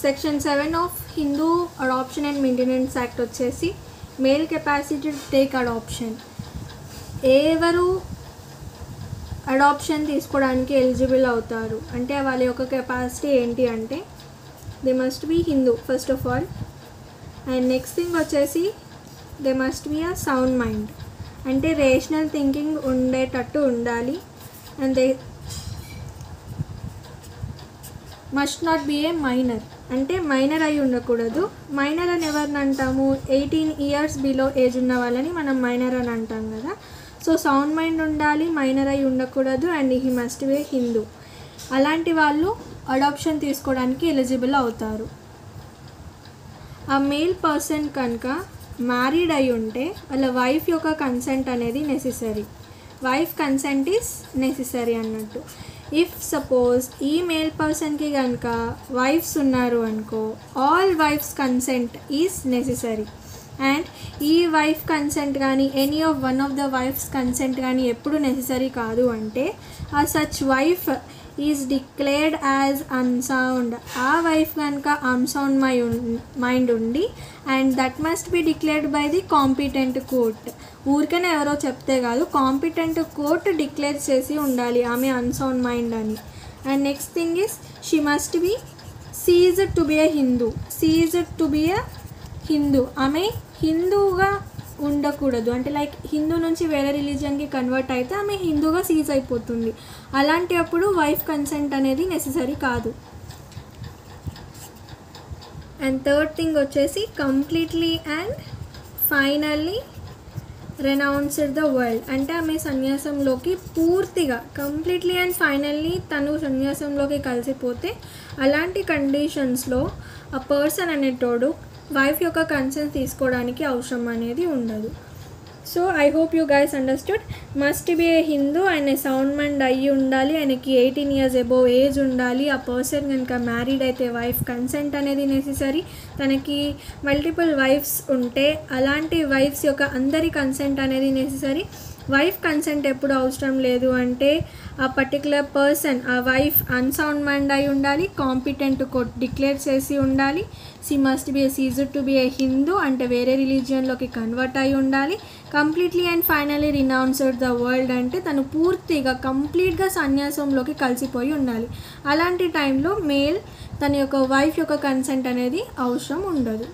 Section 7 of Hindu adoption and maintenance act వచ్చేసి male capacity to take adoption. ఎవరు adoption తీసుకోవడానికి eligible అవుతారు అంటే వాళ్ళ యొక్క కెపాసిటీ ఏంటి అంటే they must be Hindu first of all. And next thing వచ్చేసి they must be a sound mind అంటే రేషనల్ థింకింగ్ ఉండేటట్టు ఉండాలి. And they must not be a minor అంటే మైనర్ అయి ఉండకూడదు. మైనర్ అని ఎవరిని అంటాము? 18 years బిలో ఏజ్ ఉన్న వాళ్ళని మనం మైనర్ అని అంటాం కదా. సో సౌండ్ మైండ్ ఉండాలి, మైనర్ అయి ఉండకూడదు, and he must be Hindu. అలాంటి వాళ్ళు అడాప్షన్ తీసుకోవడానికి ఎలిజిబుల్ అవుతారు. ఆ మేల్ పర్సన్ కనుక మ్యారీడ్ అయి ఉంటే వాళ్ళ వైఫ్ యొక్క కన్సెంట్ అనేది necessary. Wife consent is necessary అన్నట్టు. ఇఫ్ సపోజ్ ఈ మేల్ పర్సన్కి కనుక వైఫ్స్ ఉన్నారు అనుకో, all wifes consent is necessary. And ఈ వైఫ్ కన్సెంట్ కానీ any of one of the wifes consent కానీ ఎప్పుడు నెసెసరీ కాదు అంటే ఆ such wife is declared as unsound. ఆ వైఫ్ కనుక అన్సౌండ్ మైండ్ ఉండి and that must be declared by the competent court. ఊరికనే ఎవరో చెప్తే కాదు, కాంపిటెంట్ కోర్ట్ డిక్లేర్ చేసి ఉండాలి ఆమె అన్సౌండ్ మైండ్ అని. And next thing is she must B seized to B a Hindu. Seized to B ఎ హిందూ, ఆమె హిందూగా ఉండకూడదు. అంటే లైక్ హిందూ నుంచి వేరే రిలీజియన్కి కన్వర్ట్ అయితే ఆమె హిందూగా సీజ్ అయిపోతుంది. అలాంటి అప్పుడు వైఫ్ కన్సెంట్ అనేది నెసెసరీ కాదు. అండ్ థర్డ్ థింగ్ వచ్చేసి completely and finally రెనౌన్స్డ్ the world. అంటే ఆమె సన్యాసంలోకి పూర్తిగా కంప్లీట్లీ అండ్ ఫైనల్లీ తను సన్యాసంలోకి కలిసిపోతే అలాంటి కండిషన్స్లో ఆ పర్సన్ అనేటోడు వైఫ్ యొక్క కన్సెంట్ తీసుకోవడానికి అవసరం అనేది ఉండదు. So I hope you guys understood. Must be a Hindu, ఆయన సౌండ్ మైండ్ అయ్యి ఉండాలి, ఆయనకి 18 years అబోవ్ ఏజ్ ఉండాలి. ఆ పర్సన్ కనుక మ్యారీడ్ అయితే వైఫ్ కన్సెంట్ అనేది నెసెసరీ. తనకి మల్టిపుల్ వైఫ్స్ ఉంటే అలాంటి వైఫ్స్ యొక్క అందరి కన్సెంట్ అనేది నెసెసరీ. వైఫ్ కన్సెంట్ ఎప్పుడు అవసరం లేదు అంటే ఆ పర్టికులర్ పర్సన్ ఆ వైఫ్ అన్సౌండ్ మైండ్ అయి ఉండాలి, కాంపిటెంట్ కోర్ట్ డిక్లేర్ చేసి ఉండాలి. She must be a ceased to be a Hindu అంటే వేరే రిలీజియన్లోకి కన్వర్ట్ అయి ఉండాలి. Completely and finally renounced the world అంటే తను పూర్తిగా కంప్లీట్గా సన్యాసంలోకి కలిసిపోయి ఉండాలి. అలాంటి టైంలో మేల్ తన యొక్క వైఫ్ యొక్క కన్సెంట్ అనేది అవసరం ఉండదు.